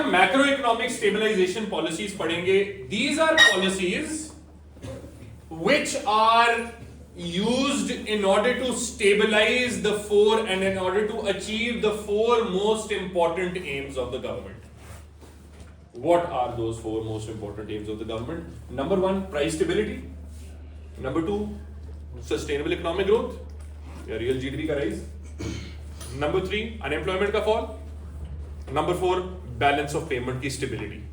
हम macro economic stabilisation policies पढ़ेंगे, these are policies which are used in order to stabilize the four and in order to achieve the four most important aims of the government. What are those four most important aims of the government? Number one, price stability. Number two, sustainable economic growth, real GDP का rise. Number three, unemployment का fall. Number four, balance of payment की stability.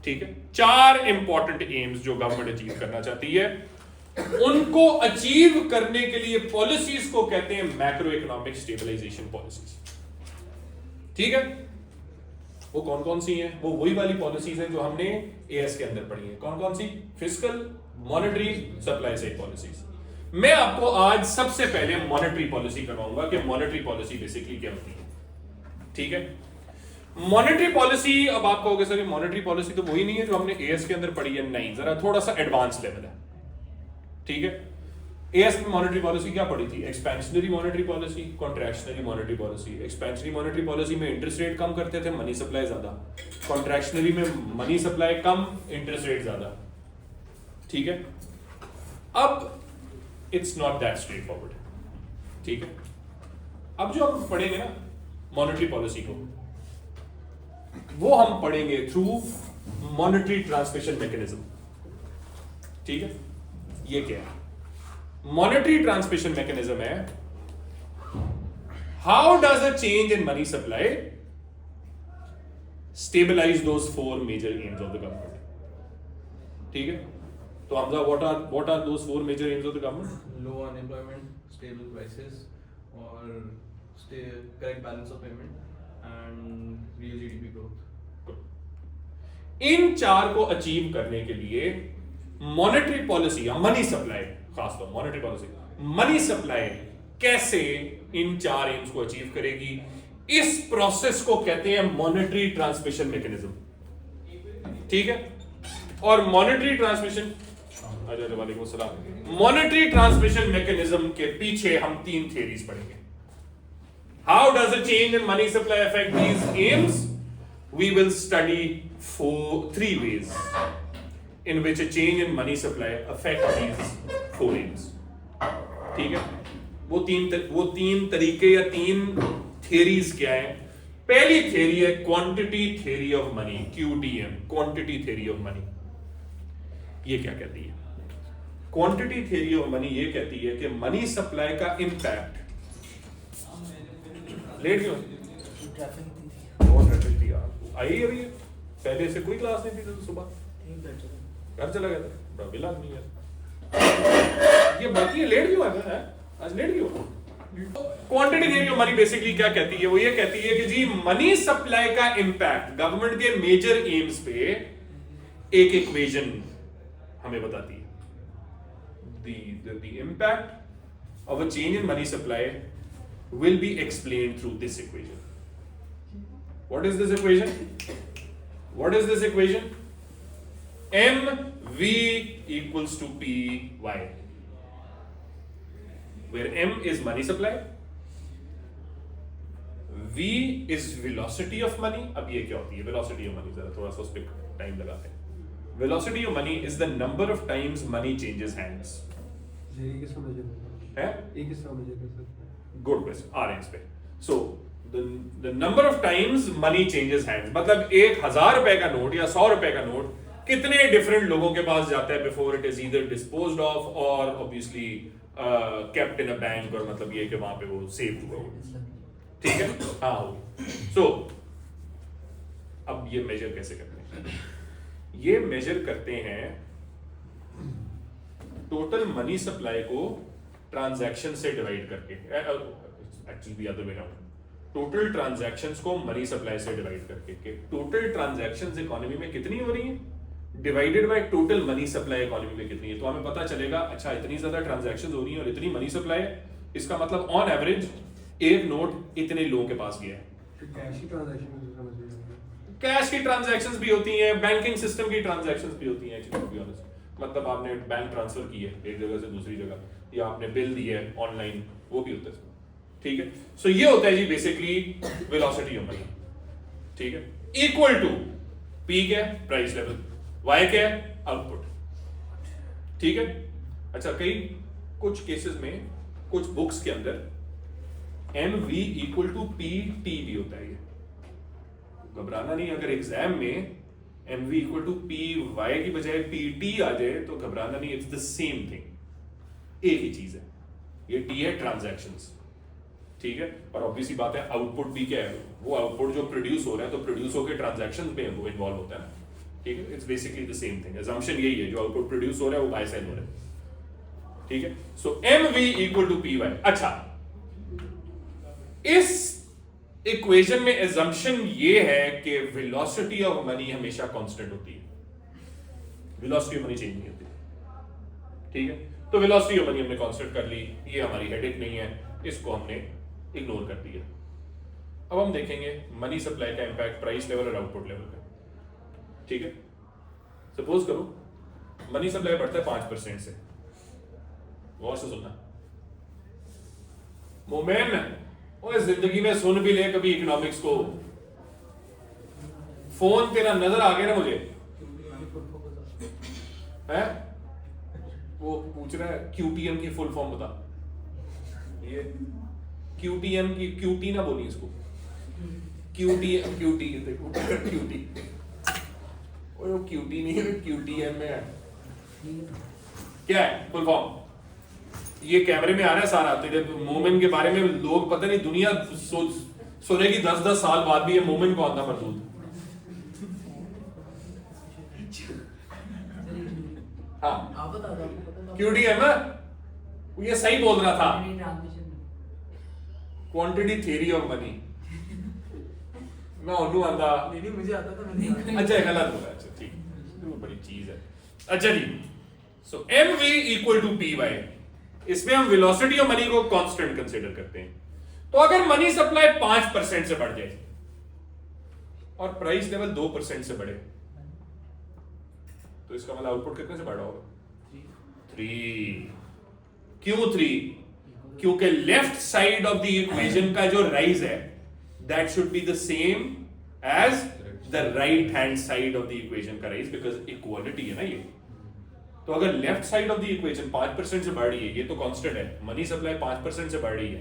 ठीक है, चार important AIIMS जो government achieve करना चाहती है, उनको अचीव करने के लिए पॉलिसीज को कहते हैं मैक्रो इकोनॉमिक स्टेबलाइजेशन पॉलिसीज। ठीक है, वो कौन कौन सी हैं? वो वही वाली पॉलिसीज हैं जो हमने एएस के अंदर पढ़ी हैं। कौन कौन सी? Fiscal, monetary, supply side policies. मैं आपको आज सबसे पहले मॉनेटरी पॉलिसी करवाऊंगा कि मॉनेटरी पॉलिसी बेसिकली क्या होती है। ठीक है, मॉनेटरी पॉलिसी, अब आप कहोगे सर मॉनेटरी पॉलिसी तो वही नहीं है जो हमने एएस के अंदर पढ़ी है। नहीं, जरा थोड़ा सा एडवांस लेवल है। ठीक है, एएस में मॉनेटरी पॉलिसी क्या पढ़ी थी? Expansionary monetary policy, contractionary monetary policy. Expansionary monetary policy में इंटरेस्ट रेट कम करते थे, मनी सप्लाई ज्यादा। कॉन्ट्रैक्शनरी में मनी सप्लाई कम, इंटरेस्ट रेट ज्यादा। ठीक है, अब it's not that straight forward. ठीक है, अब जो हम पढ़ेंगे ना मॉनेटरी पॉलिसी को, वो हम पढ़ेंगे थ्रू मॉनेटरी ट्रांसमिशन मैकेनिज्म। ठीक है, ये क्या है? मॉनेटरी ट्रांसमिशन मैकेनिज्म है how does a change in money supply stabilize those four major aims of the government. ठीक है, तो हमजा what are those four major aims of the government? Low unemployment, stable prices और correct balance of payment and real GDP growth. इन चार को achieve करने के लिए मॉनेटरी पॉलिसी या मनी सप्लाई, खासतौर मॉनेटरी पॉलिसी, मनी सप्लाई कैसे इन चार एम्स को अचीव करेगी, इस प्रोसेस को कहते हैं मॉनेटरी ट्रांसमिशन मैकेनिज्म। ठीक है, और मॉनेटरी ट्रांसमिशन, वालेकुम अस्सलाम, मॉनेटरी ट्रांसमिशन मैकेनिज्म के पीछे हम तीन थियरीज पढ़ेंगे। How does a change in money supply affect these AIIMS? We will study three ways in which a change in money supply affects these four aims. ठीक है, वो तीन तरीके या तीन थियरीज क्या है? पहली थियरी है quantity theory of money, QTM, quantity theory of money. ये क्या कहती है? क्वांटिटी थियरी ऑफ मनी ये कहती है कि मनी सप्लाई का इंपैक्ट, लेट क्यों आई अभी, पहले से कोई क्लास नहीं थी तो सुबह घर चला गया था, बड़ा बिला नहीं है ये, बाकी लेट क्यों है? आज लेट क्यों? Quantity theory of money basically क्या कहती है? वो ये कहती है कि जी मनी सप्लाई का इंपैक्ट गवर्नमेंट के मेजर एम्स पे एक इक्वेशन हमें बताती है। the impact of a change in money supply will be explained through this equation. What is this equation? What is this equation? MV equals to PY, where M is money supply, V is velocity of money. अब ये क्या होती है velocity of money? जरा थोड़ा सा उस पर टाइम लगाते हैं। Velocity of money is the number of times money changes hands. है? Good question. आ रहे हैं इस पे। So the number of times money changes hands, मतलब 1000 रुपए का नोट या 100 रुपए का नोट कितने डिफरेंट लोगों के पास जाता है before it is either disposed of or obviously kept in a bank, और मतलब ये कि वहां पे वो सेव हुआ हो। ठीक है, हाँ हो। So अब ये मेजर कैसे करते हैं? ये मेजर करते हैं टोटल मनी सप्लाई को ट्रांजैक्शन से डिवाइड करके, actually the other way around, total transactions को मनी सप्लाई से डिवाइड करके कि टोटल ट्रांजैक्शंस इकोनॉमी में कितनी हो रही है divided by total money supply economy में कितनी है। तो हमें पता चलेगा अच्छा इतनी ज्यादा ट्रांजैक्शंस हो रही हैं और इतनी मनी सप्लाई है, इसका मतलब ऑन एवरेज एक नोट इतने लोगों के पास गया है। कैश की ट्रांजैक्शंस भी होती हैं, बैंकिंग सिस्टम की ट्रांजैक्शंस भी होती हैं एक्चुअली टू बी ऑनेस्ट, मतलब आपने बैंक ट्रांसफर की है एक जगह से दूसरी जगह या आपने बिल दिया है ऑनलाइन, वो भी होता है। ठीक है, सो ये होता है जी बेसिकली वेलोसिटी ऑफ मनी। ठीक है, इक्वल टू पी क्या है, प्राइस लेवल, वाई क्या है, आउटपुट। ठीक है। अच्छा, कई कुछ केसेस में कुछ बुक्स के अंदर M V equal to P T भी होता है। ये घबराना नहीं, अगर एग्जाम में M V equal to P Y की बजाय पी टी आ जाए तो घबराना नहीं, इट्स द सेम थिंग, एक ही चीज है। ये टी है ट्रांजैक्शंस, ठीक है। और ऑब्वियसली बात है आउटपुट भी क्या है, वो आउटपुट जो प्रोड्यूस हो रहा है तो प्रोड्यूस होकर ट्रांजैक्शन में वो इन्वॉल्व होता है ना, ठीक है। It's basically the same thing, assumption यही है, जो आउटपुट प्रोड्यूस हो रहा है वो बाय सेल हो रहा है, ठीक है। So M V equal to P Y. अच्छा, इस इक्वेशन में assumption ये है कि वेलोसिटी ऑफ मनी हमेशा कांस्टेंट होती है, वेलोसिटी ऑफ मनी चेंज नहीं होती, ठीक है। तो वेलोसिटी ऑफ मनी हमने कांस्टेंट कर ली, ये हमारी हेडेक नहीं है, इसको हमने इग्नोर कर दिया। अब हम देखेंगे मनी सप्लाई का इंपैक्ट प्राइस लेवल और आउटपुट लेवल पे, ठीक है। सपोज करो मनी सप्लाई बढ़ता है 5% से, गौर से सुनना मोमेन, और जिंदगी में सुन भी ले कभी इकोनॉमिक्स को, फोन तेरा नजर आ गया ना मुझे, है वो पूछ रहा है क्यूटीएम की फुल फॉर्म बता। ये क्यूटीएम की, क्यूटी ना बोली इसको, क्यूटीएम, क्यूटी देखो क्यूटी, वो क्यूटी नहीं है, क्यूटीएम में है। क्या है फुल फॉर्म? ये कैमरे में आ रहा है सारा, तेरे मोमेन के बारे में लोग पता नहीं दुनिया सुनेगी 10-10 साल बाद भी, ये मोमेन कौन था मरदूद? हाँ क्यूटी है ना, ये सही बोल रहा था, क्वांटिटी थ्योरी ऑफ मनी। मैं ओनू आंदा नहीं मुझे आता था, मैंने अच्छा गलत बोला, अच्छा ठीक, वो बड़ी चीज है। अच्छा जी, so M V equal to P Y, इसमें हम वेलोसिटी ऑफ मनी को कांस्टेंट कंसीडर करते हैं। तो अगर मनी सप्लाई 5% से बढ़ जाए और प्राइस लेवल 2% से बढ़े तो इसका मतलब आउटपुट कितने से बढ़ा होगा? 3। क्यों 3? क्योंकि left side of the equation का जो राइज है that should be the same as the right hand side of the equation का राइज, बिकॉज इक्वालिटी है ना ये। तो अगर left side of the equation 5% से बढ़ रही है, ये तो कांस्टेंट है, मनी सप्लाई 5% से बढ़ रही है,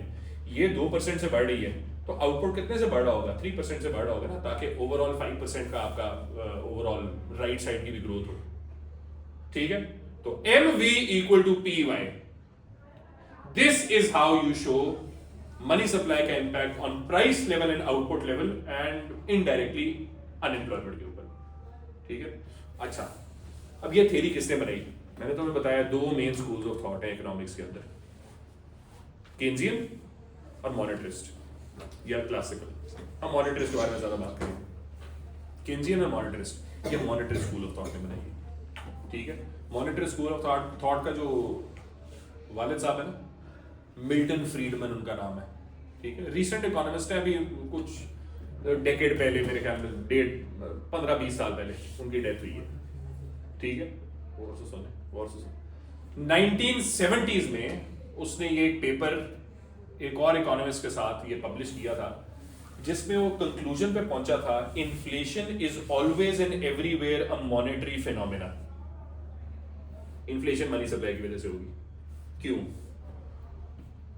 ये 2% से बढ़ रही है, तो आउटपुट कितने से बढ़ रहा होगा? 3% से बढ़ रहा होगा ना, ताकि ओवरऑल 5% का आपका ओवरऑल राइट साइड की भी ग्रोथ हो, ठीक है। तो M V equal to P Y, this is how you show money supply का impact on price level and output level and indirectly unemployment के ऊपर, ठीक है। अच्छा, अब ये थ्योरी किसने बनाई? मैंने तुम्हें बताया 2 मेन स्कूल्स ऑफ थॉट है इकोनॉमिक्स के अंदर, केन्जियन और मॉनेटरिस्ट या क्लासिकल। हम मॉनेटरिस्ट के बारे में ज्यादा बात करेंगे, केन्जियन और मॉनेटरिस्ट, ये मॉनेटरी स्कूल ऑफ थॉट ने बनाई है, ठीक है। मॉनेटरी स्कूल ऑफ थॉट का जो वालिद साहब है ना, मिल्टन फ्रीडमैन उनका नाम है, ठीक है। रिसेंट इकोनॉमिस्ट है, अभी कुछ डेकेड पहले, मेरे ख्याल में 15-20 साल पहले उनकी डेथ हुई है, ठीक है। 1970s में उसने ये एक पेपर एक और इकोनॉमिस्ट के साथ ये पब्लिश किया था, जिसमें वो कंक्लूजन पे पहुंचा था, inflation is always and everywhere a monetary phenomena. Inflation money supply की वजह से होगी। क्यों?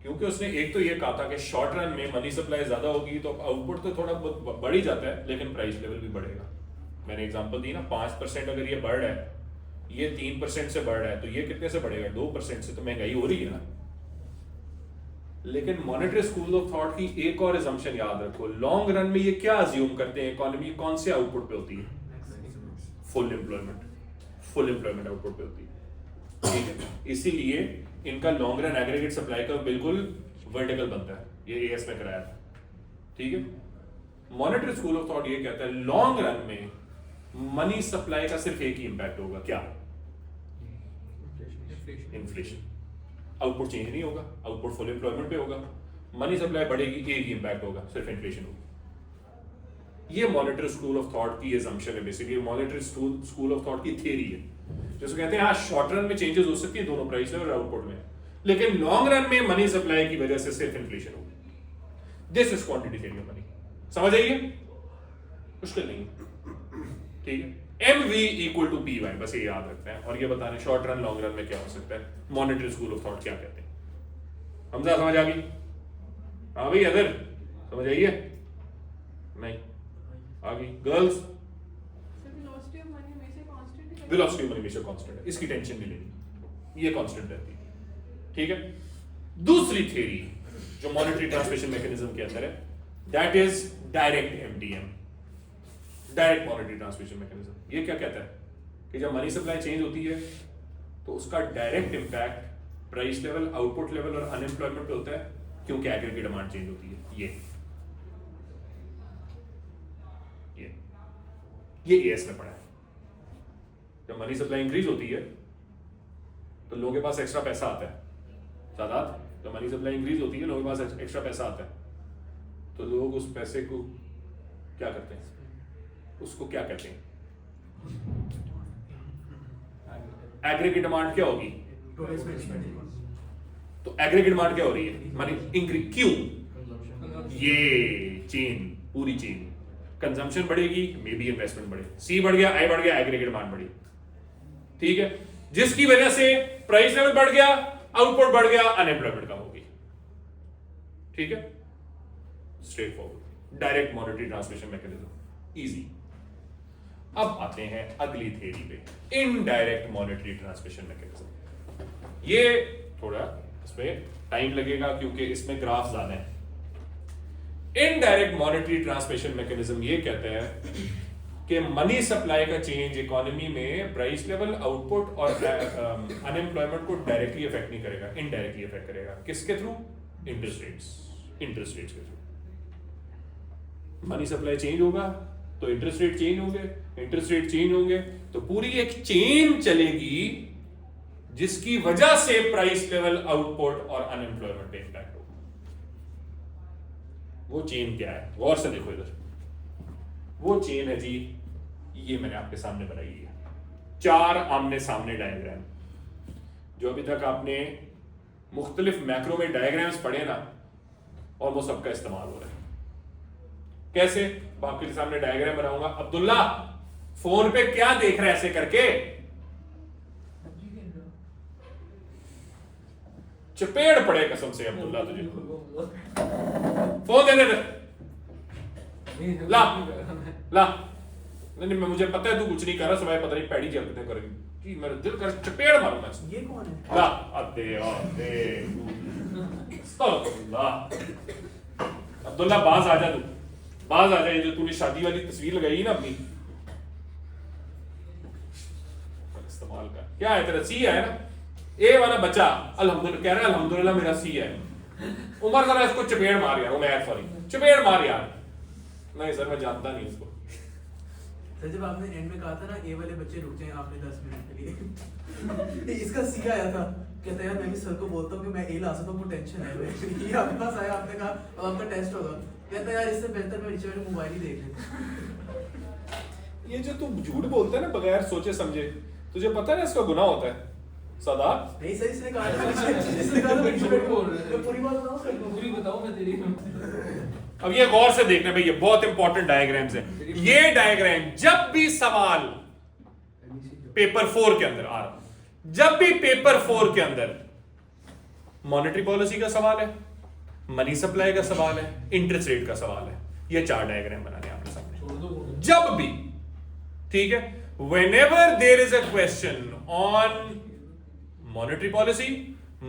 क्योंकि उसने एक तो ये कहा था कि शॉर्ट रन में मनी सप्लाई ज्यादा होगी तो आउटपुट तो थोड़ा बढ़ ही जाता है, लेकिन प्राइस लेवल भी बढ़ेगा। मैंने एग्जांपल दी ना, 5% अगर ये बढ़ रहा है, ये 3% से बढ़ रहा है, तो ये कितने से बढ़ेगा? 2% से। तो महंगाई हो रही है ना। लेकिन मॉनेटरी स्कूल ऑफ थॉट की एक और assumption याद रखो, लॉन्ग रन में ये क्या अज्यूम करते हैं, इकोनॉमी कौन से आउटपुट पे होती है? Full employment. Full employment output पे होती है, ठीक है। इसीलिए इनका लॉन्ग रन एग्रीगेट सप्लाई का बिल्कुल वर्टिकल बनता है, ये एएस में कराया था, ठीक है। मॉनेटरी स्कूल ऑफ थॉट ये कहता है लॉन्ग रन में मनी सप्लाई का सिर्फ एक ही इंपैक्ट होगा, क्या? इन्फ्लेशन। आउटपुट चेंज नहीं होगा, आउटपुट फुल एम्प्लॉयमेंट पे होगा, मनी सप्लाई बढ़ेगी, एक ही इंपैक्ट होगा, सिर्फ इन्फ्लेशन होगा। ये मॉनेटरी स्कूल ऑफ थॉट की assumption है, basically monetary school of thought की थ्योरी है, जिसको कहते हैं हाँ शॉर्ट रन में चेंजेस हो सकती है दोनों प्राइस लेवल और आउटपुट में, लेकिन लॉन्ग रन में मनी सप्लाई की वजह से सिर्फ इन्फ्लेशन होगी। This is quantity theory of money. समझ आइए? मुश्किल नहीं, ठीक है। MV इक्वल टू PY, बस ये याद रखते हैं। और ये बताने शॉर्ट रन लॉन्ग रन में क्या हो सकता है, मॉनेटरी स्कूल ऑफ थॉट क्या कहते हैं। हमजा समझ आ गई? हाँ भाई अदर समझ आइए? नहीं आ गई? गर्ल्स वेलोसिटी ऑफ मनी हमेशा कांस्टेंट है, इसकी टेंशन नहीं लेनी, ये कांस्टेंट रहती है, ठीक है। दूसरी थ्योरी जो मॉनेटरी ट्रांसमिशन मैकेनिज्म के अंदर है, that is direct MTM, direct monetary transmission mechanism. ये क्या कहता है कि जब मनी सप्लाई चेंज होती है तो उसका direct impact price level, output level और अनएम्प्लॉयमेंट पे होता है, क्योंकि एग्रीगेट डिमांड चेंज होती है। ये AS में पड़ा है। जब मनी सप्लाई इंक्रीज होती है तो लोगों के पास एक्स्ट्रा पैसा आता है। सादात, जब मनी सप्लाई इंक्रीज होती है लोगों के पास एक्स्ट्रा पैसा आता है, तो लोग उस पैसे को क्या करते हैं, उसको क्या कहते हैं, एग्रीगेट डिमांड क्या होगी, तो एग्रीगेट डिमांड क्या हो रही है, मनी इंक्रीज, क्यों, ये चेन, पूरी चेन, कंजम्पशन बढ़ेगी, मे बी इन्वेस्टमेंट बढ़े, C बढ़ गया, I बढ़ गया, एग्रीगेट डिमांड बढ़ी, ठीक है, जिसकी वजह से प्राइस लेवल बढ़ गया, आउटपुट बढ़ गया, अनएम्प्लॉयमेंट कम होगी, ठीक है। Straight forward, direct monetary transmission mechanism, easy. अब आते हैं अगली थ्योरी पे, इनडायरेक्ट मॉनेटरी ट्रांसमिशन मैकेनिज्म। ये थोड़ा इसमें टाइम लगेगा क्योंकि इसमें ग्राफ ज्यादा है। इनडायरेक्ट मॉनेटरी ट्रांसमिशन मैकेनिज्म ये कहता है कि मनी सप्लाई का चेंज इकोनॉमी में प्राइस लेवल, आउटपुट और अनएम्प्लॉयमेंट को डायरेक्टली इफेक्ट नहीं करेगा, इनडायरेक्टली इफेक्ट करेगा। किसके थ्रू? इंटरेस्ट रेट्स के थ्रू। मनी सप्लाई चेंज होगा तो इंटरेस्ट रेट चेंज होंगे, इंटरेस्ट रेट चेंज होंगे तो पूरी एक चेन चलेगी जिसकी वजह से प्राइस लेवल, आउटपुट और अनएम्प्लॉयमेंट पे इंपैक्ट होगा। वो चेन क्या है, गौर से देखो इधर। वो चेन है जी, ये मैंने आपके सामने बनाई है, 4 आमने सामने डायग्राम। जो अभी तक आपने मुख्तलिफ मैक्रो में डायग्राम्स पढ़े ना, और वो सबका इस्तेमाल हो रहा है। कैसे? आपके सामने डायग्राम बनाऊंगा। अब्दुल्ला फोन पे क्या देख रहा है ऐसे करके? चपेड़ पड़े कसम से अब्दुल्ला तुझे। फोन दे दे, ला ला। नहीं, मुझे पता है तू कुछ नहीं कर रहा, सुबह पता नहीं पैड़ी चलते करेगी, मेरा दिल कर चपेड़ मारूं मैं। ये कौन है? ला अब्दे अब्दुल्ला बाज आ जा, तू बाज आ जा। ये जो तूने शादी वाली तस्वीर लगाई ना अपनी, इस्तेमाल कर। क्या है तेरा? C है ना? ए वाला बच्चा अल्हम्दुलिल्लाह कह रहा है, अल्हम्दुलिल्लाह मेरा C है। उमर जरा इसको चपेड़ मार यार, उमर सॉरी चपेड़ मार यार। नहीं सर मैं जानता नहीं इसको। सर जब आपने एंड में कहा था ना ए वाले बच्चे रुक जाएं आपने 10 मिनट के लिए इसका C आया था, कहता यार मैं भी सर को बोलता हूँ कि मैं ए ला सकता हूँ, वो टेंशन है। ये आपके पास आया, आपने कहा अब आपका टेस्ट होगा, कहता यार इससे बेहतर मैं नीचे वाले मोबाइल ही देख लेता। ये जो तू झूठ बोलता है ना बगैर सोचे समझे, तुझे पता है ना इसका गुनाह होता है सदा? नहीं सर इसने कहा था इसने कहा था मैं पूरी बात बताऊं सर, पूरी बताओ मैं तेरी। अब ये गौर से देखना भाई, ये बहुत इंपॉर्टेंट डायग्राम्स है। ये डायग्राम जब भी सवाल पेपर 4 के अंदर आ रहा, जब भी पेपर 4 के अंदर मॉनेटरी पॉलिसी का सवाल है, मनी सप्लाई का सवाल है, इंटरेस्ट रेट का सवाल है, ये 4 डायग्राम बनाने आपके सामने जब भी, ठीक है। whenever there is a question on monetary policy,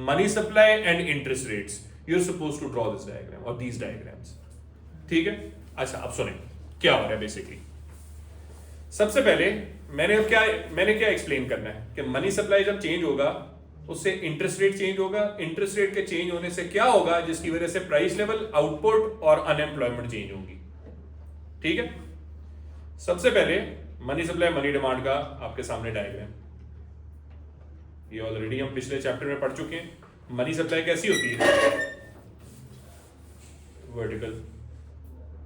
money supply and interest rates, you're supposed to draw this diagram or these diagrams, ठीक है। अच्छा अब सुने क्या हो रहा है बेसिकली। सबसे पहले मैंने क्या एक्सप्लेन करना है कि मनी सप्लाई जब चेंज होगा उससे इंटरेस्ट रेट चेंज होगा, इंटरेस्ट रेट के चेंज होने से क्या होगा, जिसकी वजह से प्राइस लेवल, आउटपुट और अनएम्प्लॉयमेंट चेंज होगी, ठीक है। सबसे पहले मनी सप्लाई मनी डिमांड का आपके सामने डायग्राम, ये ऑलरेडी हम पिछले चैप्टर में पढ़ चुके हैं। मनी सप्लाई कैसी होती है? वर्टिकल,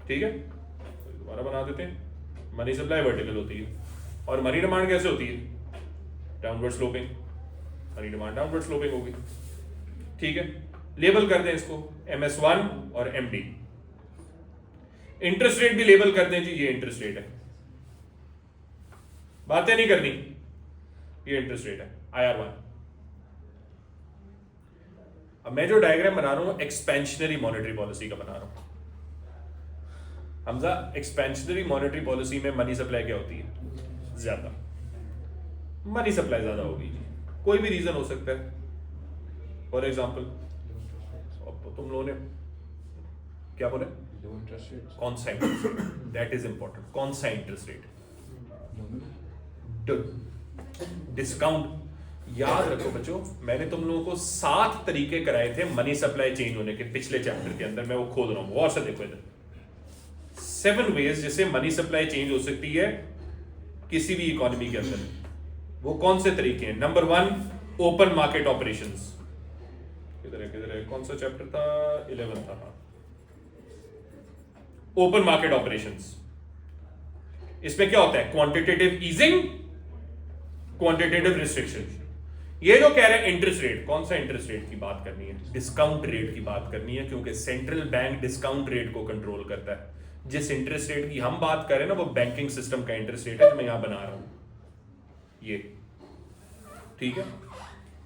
ठीक है। दोबारा बना देते हैं। मनी सप्लाई वर्टिकल होती है और मनी डिमांड कैसे होती है? Downward sloping. Money demand downward sloping होगी, ठीक है। लेबल कर दें इसको MS1 और MD। इंटरेस्ट रेट भी लेबल कर दें जी, ये इंटरेस्ट रेट है, बातें नहीं करनी, ये इंटरेस्ट रेट है IR1। अब मैं जो डायग्राम बना रहा हूं एक्सपेंशनरी मॉनेटरी पॉलिसी का बना रहा हूं। हमजा, एक्सपेंशनरी मॉनेटरी पॉलिसी में मनी सप्लाई क्या होती है? ज्यादा। मनी सप्लाई ज्यादा होगी जी, कोई भी रीजन हो सकता है। फॉर एग्जाम्पल तुम लोगों ने क्या बोले? कौन सा interest rate? That is important. कौन सा इंटरेस्ट रेट? डिस्काउंट। याद रखो बच्चों, मैंने तुम लोगों को 7 तरीके कराए थे मनी सप्लाई चेंज होने के पिछले चैप्टर के अंदर। मैं वो खोद रहा हूं, गौर से देखो इधर। 7 वेज जिससे मनी सप्लाई चेंज हो सकती है किसी भी इकोनॉमी के अंदर। वो कौन से तरीके हैं? Number 1, open market operations. किधर है? कौन सा चैप्टर था? 11 था। Open market operations. इसमें क्या होता है? Quantitative easing, quantitative restriction. ये जो कह रहे हैं इंटरेस्ट रेट, कौन सा इंटरेस्ट रेट की बात करनी है? डिस्काउंट रेट की बात करनी है, क्योंकि सेंट्रल बैंक डिस्काउंट रेट को कंट्रोल करता है। जिस इंटरेस्ट रेट की हम बात कर रहे हैं ना, वो बैंकिंग सिस्टम का इंटरेस्ट रेट है जो मैं यहां बना रहा हूं, ये। ठीक है,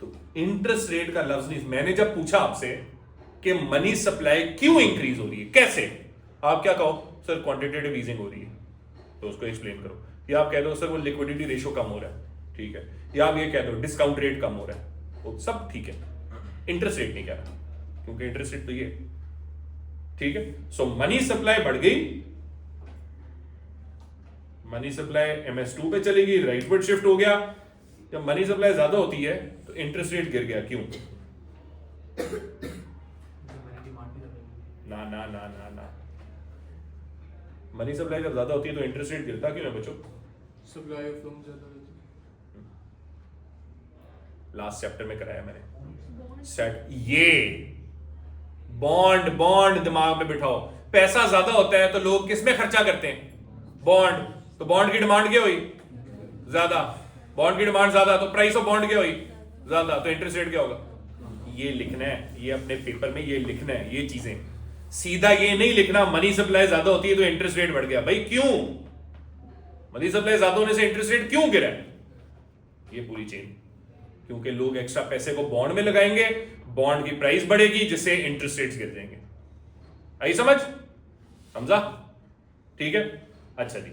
तो इंटरेस्ट रेट का लफ्ज नहीं। मैंने जब पूछा आपसे कि मनी सप्लाई क्यों इंक्रीज हो रही है, कैसे, आप क्या कहो? सर क्वांटिटेटिव ईजिंग हो रही है, तो उसको एक्सप्लेन करो। या आप कह दो सर वो लिक्विडिटी रेशो कम हो रहा है, ठीक है। या आप ये कह दो डिस्काउंट रेट कम हो रहा है, वो सब ठीक है। इंटरेस्ट रेट नहीं कह रहा, क्योंकि इंटरेस्ट रेट तो ये, ठीक है। सो मनी सप्लाई बढ़ गई, मनी सप्लाई MS2 पे चली गई, राइटवर्ड शिफ्ट हो गया। जब मनी सप्लाई ज्यादा होती है तो इंटरेस्ट रेट गिर गया, क्यों? ना ना ना ना ना, मनी सप्लाई जब ज्यादा होती है तो इंटरेस्ट रेट गिरता क्यों है बच्चों? सप्लाई ऑफ फर्म ज्यादा होती लास्ट चैप्टर में कराया मैंने सेट। ये बॉन्ड दिमाग में बिठाओ। पैसा ज्यादा होता है तो लोग किस में खर्चा करते हैं? बॉन्ड। तो बॉन्ड की डिमांड क्या हुई? ज्यादा। बॉन्ड की डिमांड ज्यादा तो प्राइस ऑफ बॉन्ड क्या हुई? ज्यादा। तो इंटरेस्ट रेट क्या होगा? ये लिखना है, ये अपने पेपर में ये लिखना है, ये चीजें। सीधा ये नहीं लिखना मनी सप्लाई ज्यादा होती है तो इंटरेस्ट रेट बढ़ गया। भाई क्यों? मनी सप्लाई ज्यादा होने से इंटरेस्ट रेट क्यों गिरा? ये पूरी चेन। क्योंकि लोग एक्स्ट्रा पैसे को बॉन्ड में लगाएंगे, बॉन्ड की प्राइस बढ़ेगी, जिससे इंटरेस्ट रेट्स गिर जाएंगे। आई समझ? समझा? ठीक है, अच्छा जी।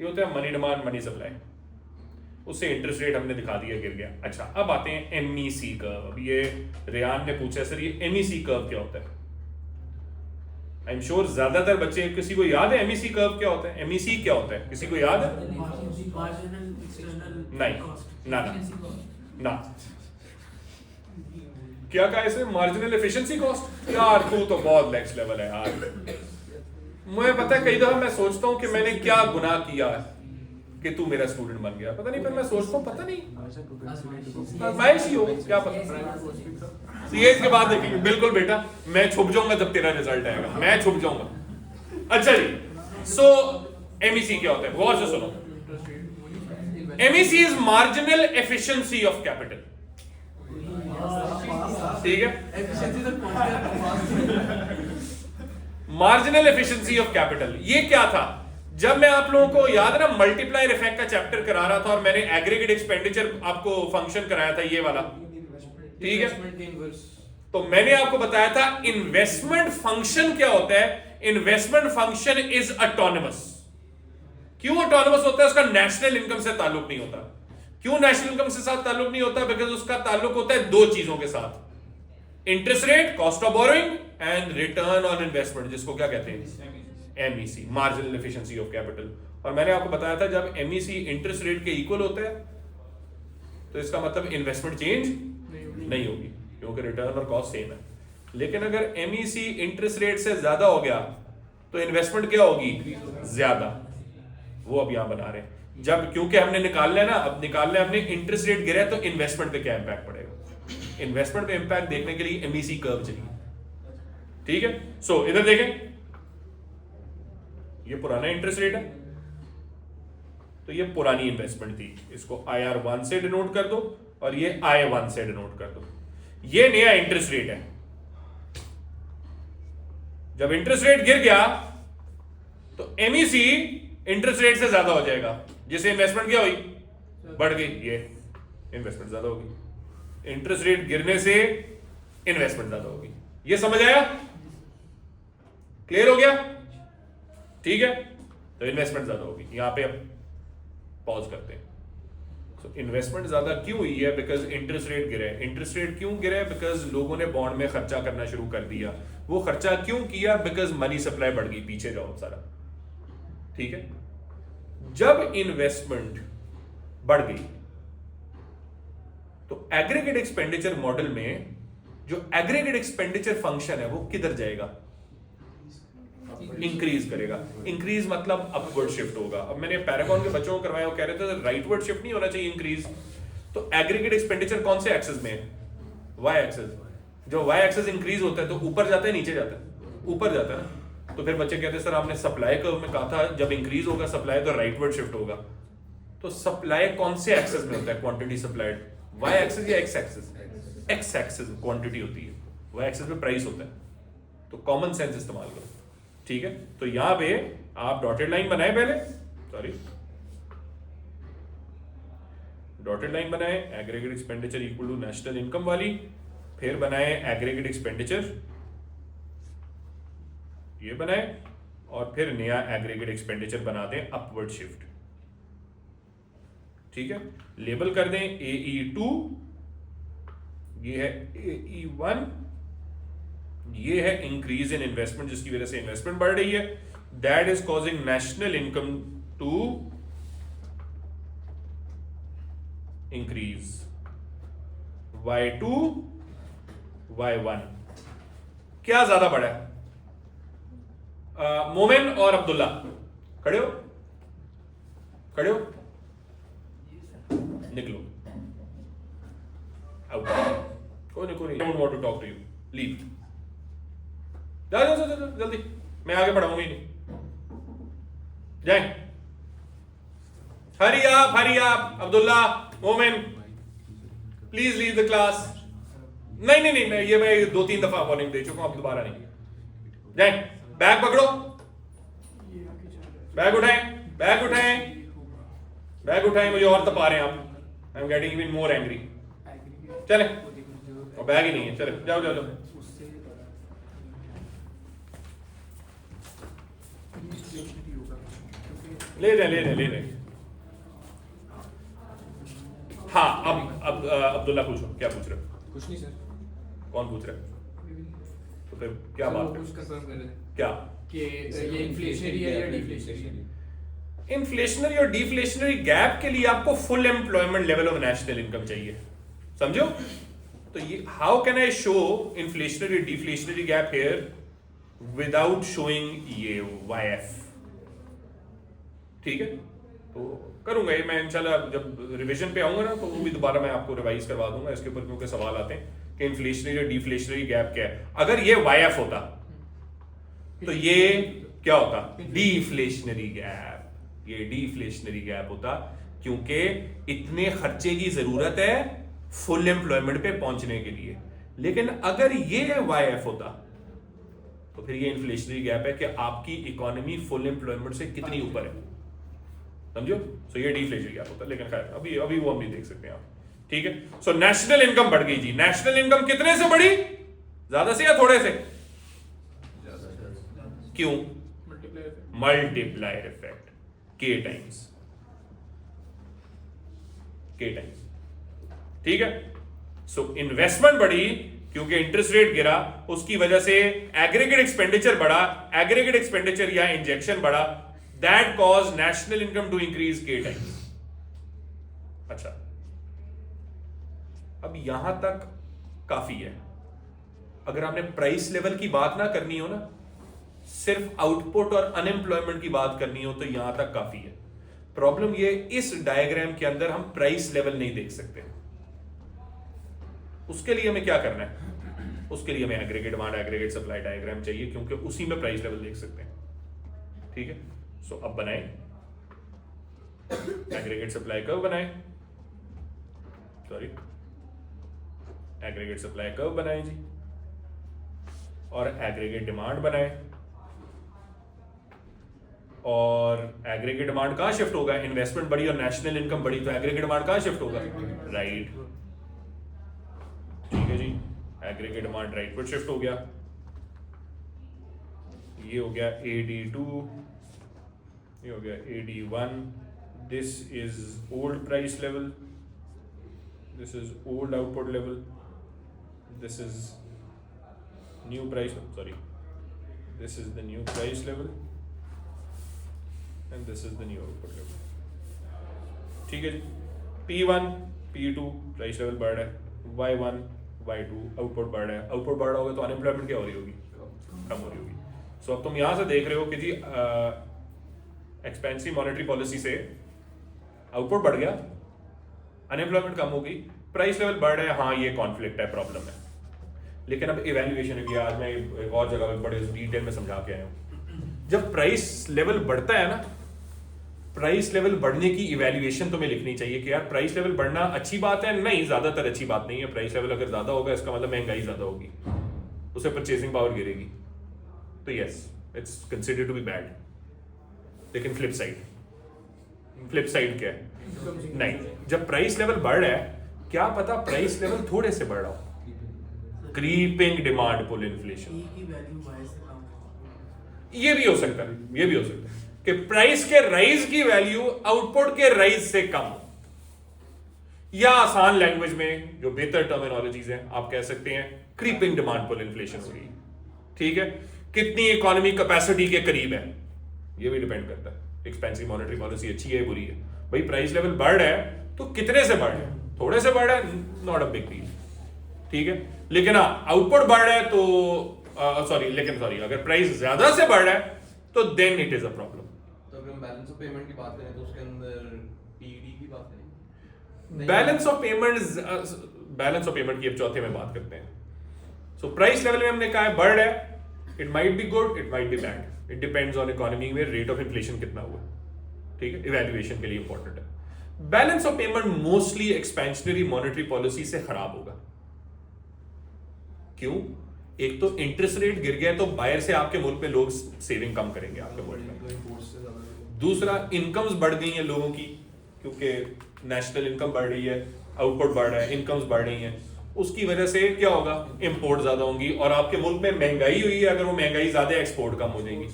ये होता है मनी डिमांड, मनी सप्लाई, उससे इंटरेस्ट रेट हमने दिखा दिया गिर गया। अच्छा, अब आते हैं MEC कर्व। अब ये रेयान ने पूछा सर ये MEC कर्व क्या होता है? आई एम श्योर ज्यादातर बच्चे, किसी को याद है MEC कर्व क्या होता है? MEC क्या होता है? किसी को याद है? नहीं, ना ना ना। क्या कहा इसे? Marginal efficiency cost. यार तू तो बहुत नेक्स्ट लेवल है यार। मुझे पता है कई दफा मैं सोचता हूं कि मैंने क्या गुनाह किया है कि तू मेरा स्टूडेंट बन गया, पता नहीं, फिर मैं सोचता हूं पता नहीं आजमाइश ही हो, क्या पता। CA के बाद देखेंगे। बिल्कुल बेटा, मैं छुप जाऊंगा जब तेरा रिजल्ट आएगा, मैं छुप जाऊंगा। अच्छा जी, सो MEC क्या होता है? गौर से सुनो। MEC is marginal efficiency of capital. ठीक है, मार्जिनल एफिशिएंसी ऑफ कैपिटल। ये क्या था? जब मैं आप लोगों को याद है ना मल्टीप्लायर इफेक्ट का चैप्टर करा रहा था और मैंने एग्रीगेट एक्सपेंडिचर आपको फंक्शन कराया था, ये वाला, ठीक है। तो मैंने आपको बताया था इन्वेस्टमेंट फंक्शन क्या होता है। Investment function is autonomous. क्यों ऑटोनोमस होता है? उसका नेशनल इनकम से ताल्लुक नहीं होता। क्यों नेशनल इनकम से साथ ताल्लुक नहीं होता? बिकॉज उसका ताल्लुक होता है दो चीजों के साथ, interest rate, cost of borrowing, and return on investment, जिसको क्या कहते हैं? MEC, marginal efficiency of capital. और मैंने आपको बताया था जब MEC इंटरेस्ट रेट के इक्वल होता है तो इसका मतलब इन्वेस्टमेंट चेंज नहीं होगी, क्योंकि रिटर्न और कॉस्ट सेम है। लेकिन अगर MEC इंटरेस्ट रेट से ज्यादा हो गया तो इन्वेस्टमेंट क्या होगी? ज्यादा। वो अब यहां बना रहे हैं। जब क्योंकि हमने निकालना है ना, अब निकालना है हमने, इंटरेस्ट रेट गिरा तो इन्वेस्टमेंट पे क्या इंपैक्ट पड़ेगा। इन्वेस्टमेंट पे इंपैक्ट देखने के लिए MEC कर्व चाहिए। ठीक है, सो इधर देखें, ये पुराना इंटरेस्ट रेट है तो ये पुरानी इन्वेस्टमेंट थी, इसको IR1 से डिनोट कर दो और ये I1 से डिनोट कर दो। ये नया इंटरेस्ट रेट है। जब इंटरेस्ट रेट गिर गया तो MEC इंटरेस्ट रेट से ज्यादा हो जाएगा, जिससे इन्वेस्टमेंट क्या हुई, बढ़ गई, ये इन्वेस्टमेंट ज्यादा होगी। इंटरेस्ट रेट गिरने से इन्वेस्टमेंट ज्यादा होगी। ये समझ आया, क्लियर हो गया, ठीक है। तो इन्वेस्टमेंट ज्यादा होगी, यहां पे अब पॉज करते हैं। इन्वेस्टमेंट ज्यादा क्यों हुई है, बिकॉज इंटरेस्ट रेट गिरे। इंटरेस्ट रेट क्यों गिरे, बिकॉज लोगों ने बॉन्ड में खर्चा करना शुरू कर दिया। वो खर्चा क्यों किया, बिकॉज मनी सप्लाई बढ़ गई, पीछे जाओ सारा, ठीक है। जब इन्वेस्टमेंट बढ़ गई तो एग्रीगेट एक्सपेंडिचर मॉडल में जो एग्रीगेट एक्सपेंडिचर फंक्शन है वो किधर जाएगा, इंक्रीज करेगा। इंक्रीज मतलब अपवर्ड शिफ्ट होगा। अब मैंने पैरागॉन के बच्चों को करवाया, वो कह रहे थे राइटवर्ड शिफ्ट नहीं होना चाहिए इंक्रीज। तो एग्रीगेट एक्सपेंडिचर कौन से एक्सेस में है, वाई एक्सेस। जो वाई एक्सेस इंक्रीज होता है तो ऊपर जाता है नीचे जाता है, ऊपर जाता है ना। तो फिर बच्चे कहते हैं सर आपने सप्लाई कर्व में कहा था जब इंक्रीज होगा सप्लाई तो राइटवर्ड शिफ्ट होगा। तो सप्लाई कौन से एक्सेस में होता है, क्वांटिटी सप्लाइड, वाई एक्सेस या X axis. X axis quantity होती है, वाई एक्सेस पे प्राइस होता है। तो कॉमन सेंस इस्तेमाल करो, ठीक है। तो यहां पे आप डॉटेड लाइन बनाए, पहले सॉरी डॉटेड लाइन बनाए, aggregate expenditure equal to national income वाली, फिर बनाए एग्रीगेट एक्सपेंडिचर, ये बनाए, और फिर नया एग्रीगेट एक्सपेंडिचर बना दें अपवर्ड शिफ्ट, ठीक है। लेबल कर दें AE2, ये है AE1, ये है इंक्रीज इन इन्वेस्टमेंट जिसकी वजह से इन्वेस्टमेंट बढ़ रही है, that is causing national income to increase. Y2 Y1 क्या ज्यादा बढ़ा है, मोमिन और अब्दुल्ला खड़े हो, खड़े हो, निकलो आउट, कोई नहीं, don't want to talk to you, leave, जाओ जाओ जाओ जल्दी, मैं आगे बढ़ाऊंगा ही नहीं, जाए। हरी आप अब्दुल्ला, मोमिन, प्लीज लीव द क्लास। नहीं मैं 2-3 दफा वार्निंग दे चुका हूं, अब दोबारा नहीं। जाए, बैग पकड़ो, बैग उठाएं, मुझे और तपा रहे हैं आप, I am getting even more angry. चले, और बैग ही नहीं है, चले जाओ जाओ जाओ। ले जाए। हाँ, अब अब्दुल्ला पूछो, क्या पूछ रहे हो? कुछ नहीं सर। कौन पूछ रहा है? तो फिर क्या बात है? कंफर्म कर रहे थे क्या कि ये इन्फ्लेशनरी है या डिफ्लेशनरी? इन्फ्लेशनरी और डिफ्लेशनरी गैप के लिए आपको full employment level of national income चाहिए, समझो। तो ये how can I show inflationary deflationary gap here without showing ये YF, ठीक है। तो करूंगा ये मैं इंशाल्लाह, जब रिवीजन पे आऊंगा ना तो वो भी दोबारा मैं आपको रिवाइज करवा दूंगा इसके ऊपर, क्योंकि सवाल आते हैं कि इन्फ्लेशनरी और डिफ्लेशनरी गैप क्या है। अगर ये YF होता तो ये क्या होता, डिफ्लेशनरी गैप। ये डिफ्लेशनरी गैप होता क्योंकि इतने खर्चे की जरूरत है फुल एम्प्लॉयमेंट पे पहुंचने के लिए। लेकिन अगर ये YF होता तो फिर ये इन्फ्लेशनरी गैप है कि आपकी इकोनॉमी फुल एम्प्लॉयमेंट से कितनी ऊपर है, समझो। सो ये डिफ्लेशनरी गैप होता है, लेकिन खैर अभी वो हम नहीं देख सकते आप, ठीक है। सो नेशनल इनकम बढ़ गई जी। नेशनल इनकम कितने से बढ़ी, ज्यादा से या थोड़े से? क्यों? मल्टीप्लायर इफेक्ट, K टाइम्स, ठीक है। सो इन्वेस्टमेंट बढ़ी क्योंकि इंटरेस्ट रेट गिरा, उसकी वजह से एग्रीगेट एक्सपेंडिचर बढ़ा, एग्रीगेट एक्सपेंडिचर या इंजेक्शन बढ़ा, that cause national income to increase K times. अच्छा, अब यहां तक काफी है। अगर आपने प्राइस लेवल की बात ना करनी हो ना, सिर्फ आउटपुट और अनएम्प्लॉयमेंट की बात करनी हो, तो यहां तक काफी है। प्रॉब्लम ये, इस डायग्राम के अंदर हम प्राइस लेवल नहीं देख सकते। उसके लिए हमें क्या करना है? उसके लिए हमें aggregate demand aggregate supply diagram चाहिए, क्योंकि उसी में प्राइस लेवल देख सकते हैं, ठीक है। सो अब बनाए एग्रीगेट सप्लाई कर्व, बनाए, सॉरी एग्रीगेट सप्लाई कर्व बनाए जी, और एग्रीगेट डिमांड बनाए। और एग्रीगेट डिमांड कहाँ शिफ्ट होगा? इन्वेस्टमेंट बढ़ी और नेशनल इनकम बढ़ी तो एग्रीगेट डिमांड कहाँ शिफ्ट होगा? राइट। ठीक है जी, एग्रीगेट डिमांड राइट पर शिफ्ट हो गया। ये हो गया AD2, ये हो गया AD1। This is old price level, this is old output level, this is new price, sorry, this is the new price level and this is the new output level। ठीक है जी, P1 P2 प्राइस लेवल बढ़ रहा है, Y1 Y2 output बढ़ रहा है। Output बढ़ रहा होगा तो अनएम्प्लॉयमेंट क्या हो रही होगी? कम हो रही होगी। सो अब तुम यहाँ से देख रहे हो कि जी एक्सपेंसिव मॉनेटरी पॉलिसी से आउटपुट बढ़ गया, अनएम्प्लॉयमेंट कम हो गई, प्राइस लेवल बढ़ रहा है। हाँ, ये कॉन्फ्लिक्ट है, प्रॉब्लम है। लेकिन अब इवैल्यूएशन है, आज मैं एक और जगह बड़े डिटेल में समझा के आया हूँ। जब प्राइस लेवल बढ़ता है ना, प्राइस लेवल बढ़ने की इवैल्यूएशन तुम्हें लिखनी चाहिए कि यार प्राइस लेवल बढ़ना अच्छी बात है? नहीं, ज्यादातर अच्छी बात नहीं है। प्राइस लेवल अगर ज्यादा होगा इसका मतलब महंगाई ज्यादा होगी, उसे परचेसिंग पावर गिरेगी, तो yes it's considered to be bad. लेकिन फ्लिप साइड क्या है? नहीं, जब प्राइस लेवल बढ़ रहा है, क्या पता प्राइस लेवल थोड़े से बढ़ रहा हो, क्रीपिंग डिमांड पुल इन्फ्लेशन, ये भी हो सकता है, ये भी हो सकता है कि प्राइस के राइज की वैल्यू आउटपुट के राइज से कम, या आसान लैंग्वेज में जो बेहतर टर्मिनोलॉजीज हैं आप कह सकते हैं क्रीपिंग डिमांड पुल इन्फ्लेशन हो रही है। ठीक है, कितनी इकोनॉमी कैपेसिटी के करीब है ये भी डिपेंड करता है। एक्सपेंसिव मॉनेटरी पॉलिसी अच्छी है बुरी है, भाई प्राइस लेवल बढ़ रहा है तो कितने से बढ़ रहा है? थोड़े से बढ़ रहा है, नॉट अ बिग डील। ठीक है, लेकिन हाँ आउटपुट बढ़ रहा है तो सॉरी अगर प्राइस ज्यादा से बढ़ रहा है तो then it is a problem. तो अगर हम बैलेंस ऑफ पेमेंट की बात करें तो उसके अंदर पीडी की बात करें, बैलेंस ऑफ पेमेंट की अब चौथे में बात करते हैं। सो प्राइस लेवल में हमने कहा है बढ़ रहा है, it might be good, it might be bad, it depends on economy में रेट ऑफ इन्फ्लेशन कितना हुआ। ठीक है, इवैल्यूएशन के लिए इंपॉर्टेंट है। Balance of payment mostly expansionary monetary policy से खराब होगा। क्यों? एक तो इंटरेस्ट रेट गिर गया तो बायर से आपके मुल्क में लोग सेविंग कम करेंगे आपके मुल्क में। दूसरा, इनकम्स बढ़ गई हैं लोगों की, क्योंकि नेशनल इनकम बढ़ रही है, आउटपुट बढ़ रहा है, इनकम्स बढ़ रही हैं, उसकी वजह से क्या होगा? इंपोर्ट ज्यादा होंगी, और आपके मुल्क में महंगाई हुई है, अगर वो महंगाई ज्यादा एक्सपोर्ट कम हो जाएगी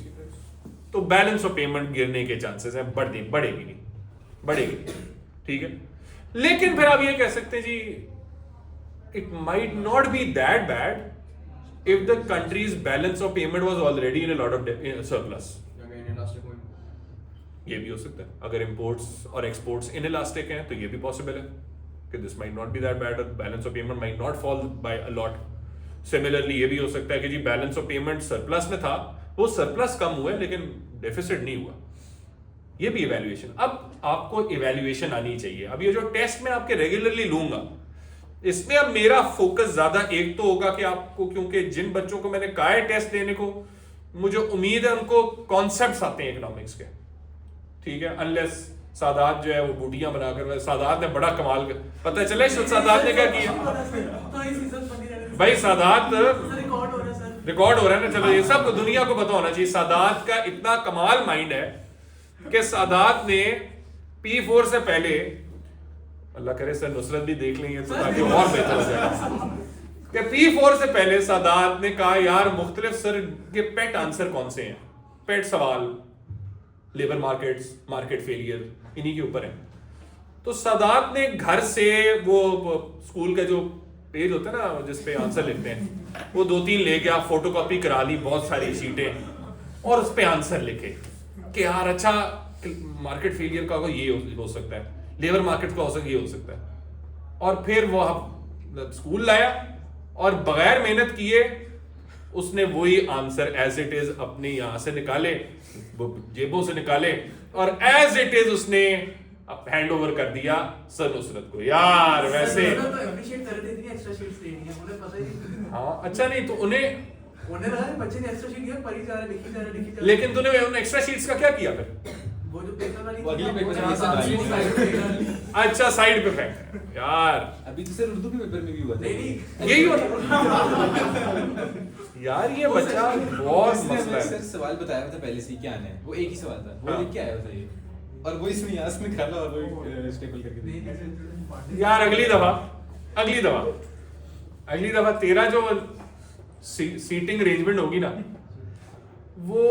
तो बैलेंस ऑफ पेमेंट गिरने के चांसेस हैं, बढ़ेगी। ठीक है, लेकिन फिर आप ये कह सकते हैं जी it might not be that bad if the country's balance of payment was already in a lot of surplus। ये भी हो सकता है, अगर imports और exports inelastic हैं तो ये भी possible है कि this might not be that bad, balance of payment might not fall by a lot। Similarly ये भी हो सकता है कि जी balance of payment surplus में था, वो surplus कम हुआ है लेकिन deficit नहीं हुआ। ये भी evaluation। अब आपको evaluation आनी चाहिए। अब ये जो टेस्ट में आपके रेगुलरली लूंगा, इसमें अब मेरा फोकस ज्यादा एक तो होगा कि आपको, क्योंकि जिन बच्चों को मैंने कहा है टेस्ट देने को, मुझे उम्मीद है उनको कॉन्सेप्ट्स आते हैं इकोनॉमिक्स के। ठीक है, अनलेस सादात जो है वो बूटियां बनाकर, सादात ने बड़ा कमाल कर, पता चले सादात ने क्या किया भाई? सादात रिकॉर्ड हो रहा है ना, चलो ये सब दुनिया को पता होना चाहिए। सादात का इतना कमाल माइंड है कि सादात ने P4 से पहले, अल्लाह करे सर नुसरत भी देख लेंगे तो ताकि और बेहतर हो जाएगा, कि P4 से पहले सादात ने कहा यार मुख्तलिफ सर के पेट आंसर कौन से हैं, पेट सवाल, लेबर मार्केट्स, मार्केट फेलियर, इन्हीं के ऊपर है। तो सादात ने घर से वो स्कूल का जो पेज होता है ना जिसपे आंसर लिखते हैं, वो 2-3 ले गया, फोटोकॉपी करा ली बहुत सारी शीटें, और उस पे आंसर लिखे कि यार अच्छा मार्केट फेलियर का ये हो सकता है, लेबर मार्केट का हो सकता, ये हो सकता है। और फिर वो स्कूल लाया और बगैर मेहनत किए उसने वही आंसर एज इट इज अपने यहां से निकाले, जेबों से निकाले, और एज इट इज उसने हैंड ओवर कर दिया सर नुसरत को। यार वैसे हाँ अच्छा, नहीं तो उन्हें बच्चे ने एक्स्ट्रा शीट दिया, पढ़ी जा रहा, लिखी जा रहा, लेकिन तूने उन एक्स्ट्रा शीट्स का क्या किया फिर? वो जो पेपर वाली अगली पेपर अच्छा साइड पे फेंक यार। अभी तो सर उर्दू के पेपर में भी हुआ था, नहीं यही होता यार ये बच्चा बहुत उसने मसला हमें है। सर सवाल बताया था पहले से ही क्या आना है, वो एक ही सवाल था, वो हाँ। लिख के आया था ये, और वो इसमें यहाँ से निकाला और वो स्टेपल करके दे दिया। यार अगली दफा तेरा जो सीटिंग अरेंजमेंट होगी ना वो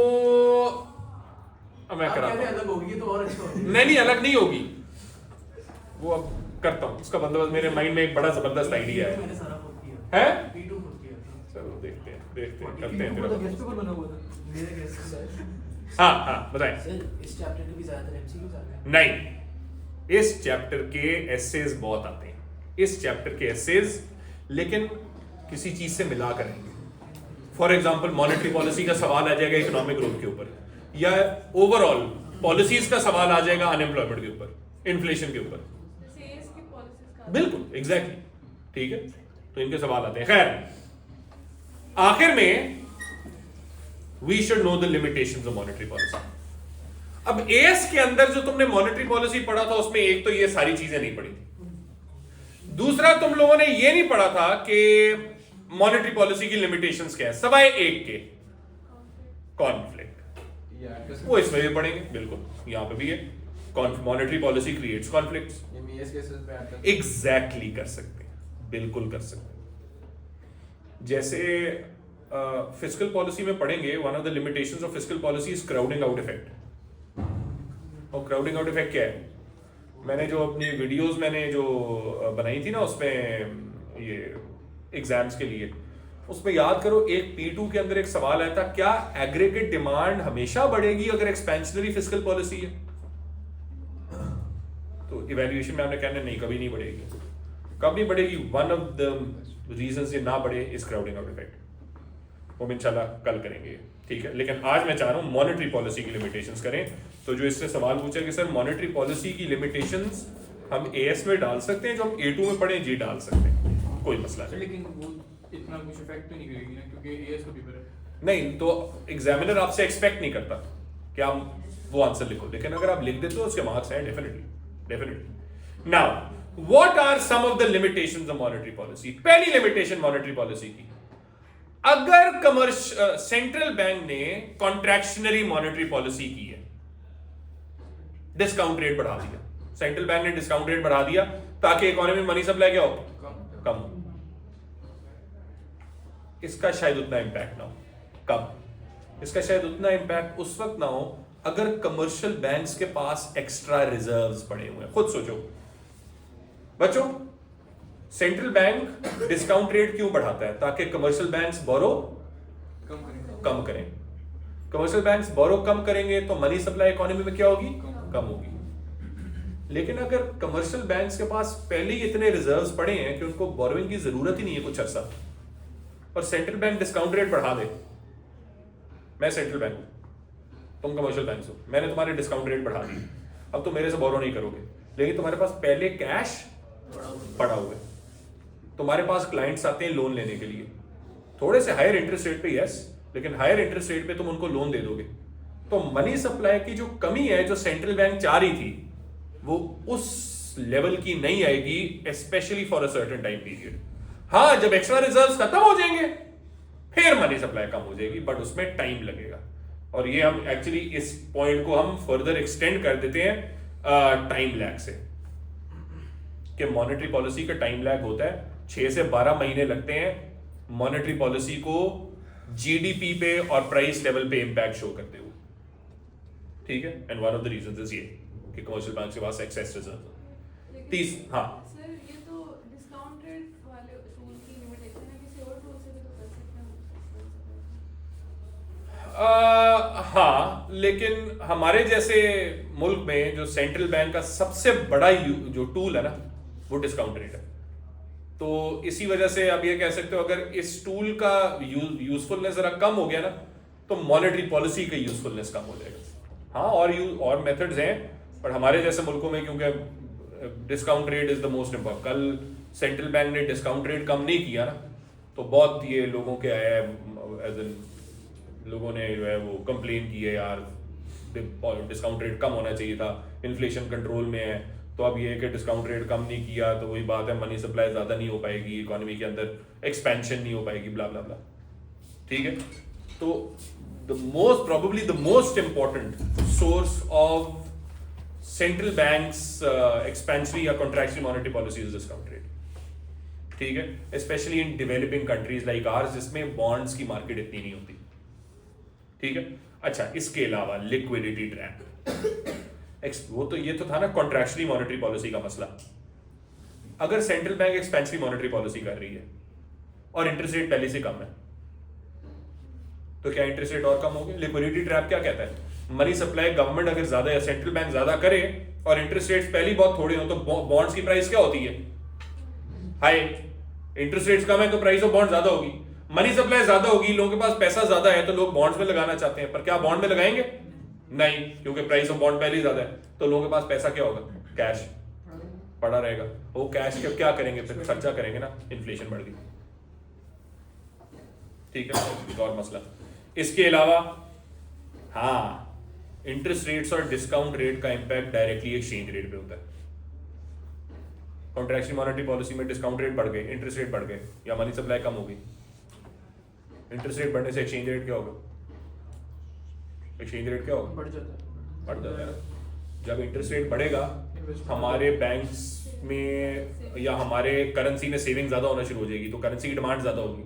अब मैं आप कराता कहते हूँ। अलग होगी तो और अच्छा होगा। नहीं अलग नहीं होगी, वो अब करता हूँ उसका बंदोबस्त। मेरे माइंड में एक बड़ा जबरदस्त आइडिया है। मैंने सारा खुद किया है P2 खुद किया था। चलो देखते हैं करते हैं वो तेरा तो गेस्ट पेपर बना हुआ था मेरे गेस्ट सर। हाँ बताएं। सर इस चैप्टर के भी ज्यादातर एमसीक्यूज आते हैं। नहीं, इस चैप्टर के एसेज बहुत आते हैं, इस चैप्टर के एसेज, लेकिन किसी चीज से मिला करेंगे। फॉर एग्जाम्पल मॉनेटरी पॉलिसी का सवाल आ जाएगा इकोनॉमिक ग्रोथ के ऊपर, या ओवरऑल पॉलिसीज का सवाल आ जाएगा अनएम्प्लॉयमेंट के ऊपर, इन्फ्लेशन के ऊपर। बिल्कुल एग्जैक्टली ठीक है, तो इनके सवाल आते हैं। खैर आखिर में we should know the limitations of monetary policy. अब एएस के अंदर जो तुमने मॉनेटरी पॉलिसी पढ़ा था उसमें एक तो ये सारी चीजें नहीं पढ़ी थी, दूसरा तुम लोगों ने ये नहीं पढ़ा था कि मॉनेटरी पॉलिसी की लिमिटेशंस क्या है, सवाए एक के कॉन्फ्लिक्ट। ये ऐड कर सकते वो इसमें भी पढ़ेंगे, बिल्कुल यहां पे भी है, मॉनेटरी पॉलिसी क्रिएट्स कॉन्फ्लिक्ट्स। हैं, ये ES केसेस पे ऐड कर एग्जैक्टली कर सकते हैं, बिल्कुल कर सकते हैं। जैसे फिस्कल पॉलिसी में पढ़ेंगे, one of the limitations of fiscal policy is crowding out effect. और क्राउडिंग आउट इफेक्ट क्या है? मैंने जो अपनी वीडियोस मैंने जो बनाई थी ना उसमें ये एग्जाम्स के लिए, उसमें याद करो एक P2 के अंदर एक सवाल आया था, क्या एग्रीगेट डिमांड हमेशा बढ़ेगी अगर एक्सपेंशनरी फिस्कल पॉलिसी है? तो इवैल्यूएशन में हमने कहना नहीं, कभी नहीं बढ़ेगी। कब नहीं बढ़ेगी? वन ऑफ द रीजंस ये ना बढ़े इज क्राउडिंग आउट इफेक्ट। वो हम इंशाल्लाह कल करेंगे, ठीक है। लेकिन आज मैं चाह रहा हूँ मॉनेटरी पॉलिसी की लिमिटेशंस करें। तो जो इससे सवाल पूछा कि सर मॉनेटरी पॉलिसी की लिमिटेशंस हम एएस में डाल सकते हैं, जो हम A2 में पढ़े जी डाल सकते हैं, कोई मसला सर नहीं। लेकिन वो इतना कुछ इफेक्ट तो नहीं करेगी ना, क्योंकि एएस का पेपर है। नहीं तो एग्जामिनर आपसे एक्सपेक्ट नहीं करता कि आप वो आंसर लिखो, लेकिन अगर आप लिख देते हो उसके मार्क्स हैं definitely. Now what are some of the limitations of monetary policy? पहली लिमिटेशन मॉनेटरी पॉलिसी की, अगर सेंट्रल बैंक ने कॉन्ट्रैक्शनरी मॉनेटरी पॉलिसी की है, डिस्काउंट रेट बढ़ा दिया, सेंट्रल बैंक ने डिस्काउंट रेट बढ़ा दिया ताकि इकोनॉमी में मनी सप्लाई क्या हो, कम हो, इसका शायद उतना इंपैक्ट ना हो। कब? इसका शायद उतना इंपैक्ट उस वक्त ना हो अगर कमर्शियल बैंक्स के पास एक्स्ट्रा रिजर्व्स पड़े हुए हैं। खुद सोचो बच्चों, सेंट्रल बैंक डिस्काउंट रेट क्यों बढ़ाता है? ताकि कमर्शियल बैंक्स बोरो कम करें। कमर्शियल बैंक्स बोरो कम करेंगे तो मनी सप्लाई इकोनॉमी में क्या होगी, कम होगी। लेकिन अगर कमर्शियल बैंक्स के पास पहले ही इतने रिजर्व्स पड़े हैं कि उनको बोरोइंग की जरूरत ही नहीं है कुछ अरसा, और सेंट्रल बैंक डिस्काउंट रेट बढ़ा दे, मैं सेंट्रल बैंक हूं, तुम कमर्शियल बैंक हो, मैंने तुम्हारे डिस्काउंट रेट बढ़ा दी, अब तुम मेरे से बोरो नहीं करोगे, लेकिन तुम्हारे पास पहले कैश पड़ा हुआ है, तुम्हारे पास क्लाइंट्स आते हैं लोन लेने के लिए, थोड़े से हायर इंटरेस्ट रेट पे, यस, लेकिन हायर इंटरेस्ट रेट पे तुम उनको लोन दे दोगे, तो मनी सप्लाई की जो कमी है जो सेंट्रल बैंक चाह रही थी वो उस लेवल की नहीं आएगी, specially for a certain time period. हाँ, जब एक्स्ट्रा रिजर्व्स खत्म हो जाएंगे फिर मनी सप्लाई कम हो जाएगी, बट उसमें टाइम लगेगा। और ये हम एक्चुअली इस पॉइंट को हम फर्दर एक्सटेंड कर देते हैं टाइम लैग से, कि मॉनेटरी पॉलिसी का टाइम लैग होता है 6 से 12 महीने लगते हैं मॉनेटरी पॉलिसी को जीडीपी पे और प्राइस लेवल पे इंपैक्ट शो करते हुए, ठीक है। And one of the reasons is ये कि कमर्शियल बैंक के पास एक्सेस रिजर्व। तीस, हाँ सर ये तो डिस्काउंट रेट वाले टूल की लिमिटेशन है, किसी और टूल से भी तो कर सकते हैं। हाँ, लेकिन हमारे जैसे मुल्क में जो सेंट्रल बैंक का सबसे बड़ा जो टूल है ना वो डिस्काउंट रेट है, तो इसी वजह से आप ये कह सकते हो अगर इस टूल का यूजफुलनेस जरा कम हो गया ना तो मॉनेटरी पॉलिसी का यूजफुलनेस कम हो जाएगा। हाँ, और मेथड्स हैं, पर हमारे जैसे मुल्कों में क्योंकि discount rate is the most important, कल सेंट्रल बैंक ने डिस्काउंट रेट कम नहीं किया ना तो बहुत ये लोगों के आया एज इन लोगों ने जो है वो कंप्लेन की है, यार डिस्काउंट रेट कम होना चाहिए था, इन्फ्लेशन कंट्रोल में है, तो अब ये है कि डिस्काउंट रेट कम नहीं किया तो वही बात है, मनी सप्लाई ज़्यादा नहीं हो पाएगी, इकोनॉमी के अंदर एक्सपेंशन नहीं हो पाएगी, ब्ला ब्ला ब्ला, ठीक है, तो probably the most important source of central banks expansionary या contractionary monetary policy is discount rate. ठीक है, especially in developing countries like ours जिसमें bonds की market इतनी नहीं होती. ठीक है, अच्छा इसके अलावा liquidity trap, वो तो ये तो था ना contractionary monetary policy का मसला. अगर central bank expansionary monetary policy कर रही है और इंटरेस्ट रेट पहले से कम है, तो क्या इंटरेस्ट रेट और कम हो गए? लिक्विडिटी ट्रैप क्या कहता है? मनी सप्लाई गवर्नमेंट अगर ज्यादा या सेंट्रल बैंक ज्यादा करे और इंटरेस्ट रेट्स पहले बहुत थोड़े हो, तो बॉन्ड्स की प्राइस क्या होती है? हाई. इंटरेस्ट रेट्स कम है तो प्राइस ऑफ बॉन्ड ज्यादा होगी. मनी सप्लाई ज्यादा होगी, लोगों के पास पैसा ज्यादा है, तो लोग बॉन्ड्स में लगाना चाहते हैं. पर क्या बॉन्ड में लगाएंगे? नहीं, क्योंकि प्राइस ऑफ बॉन्ड पहले ही ज्यादा है. तो लोगों के पास पैसा क्या होगा? कैश पड़ा रहेगा. वो कैश के क्या करेंगे? फिर खर्चा करेंगे ना, इन्फ्लेशन बढ़ गई. ठीक है, एक और मसला. इसके अलावा हाँ, इंटरेस्ट रेट्स और डिस्काउंट रेट का इंपैक्ट डायरेक्टली एक्सचेंज रेट पे होता है. कॉन्ट्रैक्शनल मॉनेटरी पॉलिसी में डिस्काउंट रेट बढ़ गए, इंटरेस्ट रेट बढ़ गए, या मनी सप्लाई कम हो गई. इंटरेस्ट रेट बढ़ने से एक्सचेंज रेट क्या होगा? एक्सचेंज रेट क्या होगा? बढ़ जाता है. जब इंटरेस्ट रेट बढ़ेगा, हमारे बैंक्स में या हमारे करेंसी में सेविंग ज्यादा होना शुरू हो जाएगी, तो करेंसी की डिमांड ज्यादा होगी.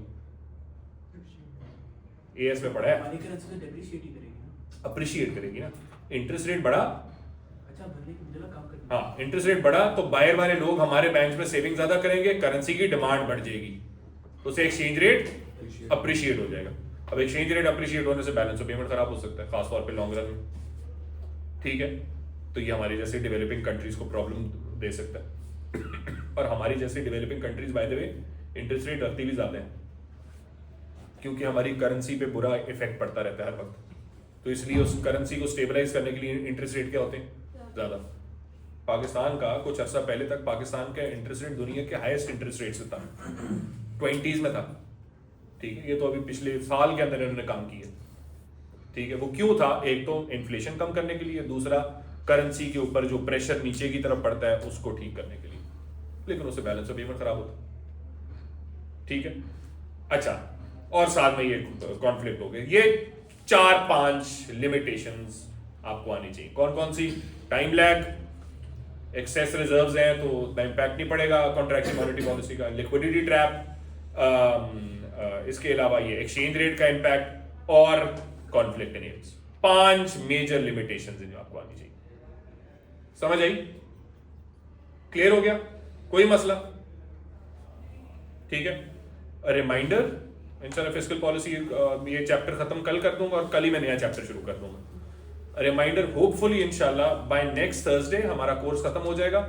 एएस में पढ़ा है, हमारी करेंसी तो डेप्रिशिएट ही करेगी ना, अप्रिशिएट करेगी ना. इंटरेस्ट रेट बढ़ा, अच्छा भरने की मुझे लगा काम करनी. हाँ, इंटरेस्ट रेट बढ़ा तो बाहर वाले लोग हमारे बैंक में सेविंग ज्यादा करेंगे, करेंसी की डिमांड बढ़ जाएगी, तो उससे एक्सचेंज रेट अप्रिशिएट हो जाएगा. अब एक्सचेंज रेट अप्रिशिएट होने से बैलेंस ऑफ पेमेंट खराब हो सकता है, खासतौर पे लॉन्ग रन में. ठीक है, तो ये हमारी जैसे डेवलपिंग कंट्रीज को प्रॉब्लम दे सकता है. और हमारी जैसे developing countries by the way interest rate रखती भी ज्यादा है, क्योंकि हमारी करेंसी पे बुरा इफेक्ट पड़ता रहता है हर वक्त. तो इसलिए उस करेंसी को स्टेबलाइज करने के लिए इंटरेस्ट रेट क्या होते हैं? ज्यादा. पाकिस्तान का कुछ अर्सा पहले तक पाकिस्तान का इंटरेस्ट रेट दुनिया के हाईएस्ट इंटरेस्ट रेट से था, 20s में था. ठीक है, ये तो अभी पिछले साल के अंदर इन्होंने काम किया. ठीक है, वो क्यों था? एक तो इन्फ्लेशन कम करने के लिए, दूसरा करेंसी के ऊपर जो प्रेशर नीचे की तरफ पड़ता है उसको ठीक करने के लिए. लेकिन उससे बैलेंस ऑफ पेमेंट खराब होता. ठीक है, अच्छा, और साथ में ये कॉन्फ्लिक्ट हो गए. ये 4-5 लिमिटेशंस आपको आनी चाहिए. कौन कौन सी? टाइम लैग, एक्सेस रिजर्व्स हैं तो उतना इंपैक्ट नहीं पड़ेगा कॉन्ट्रैक्शनल मॉनेटरी पॉलिसी का. लिक्विडिटी ट्रैप, इसके अलावा ये एक्सचेंज रेट का इंपैक्ट और conflict in areas. 5 major limitations हैं जो आपको आनी चाहिए. समझ आई? क्लियर हो गया? कोई मसला? ठीक है, रिमाइंडर, इंशाल्लाह फिस्कल पॉलिसी ये चैप्टर खत्म कल कर दूंगा और कल ही मैं नया चैप्टर शुरू कर दूंगा. रिमाइंडर, होपफुली इंशाल्लाह बाय नेक्स्ट थर्सडे हमारा कोर्स खत्म हो जाएगा.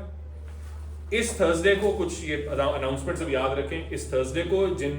इस थर्सडे को कुछ ये अनाउंसमेंट सब याद रखें. इस थर्सडे को जिन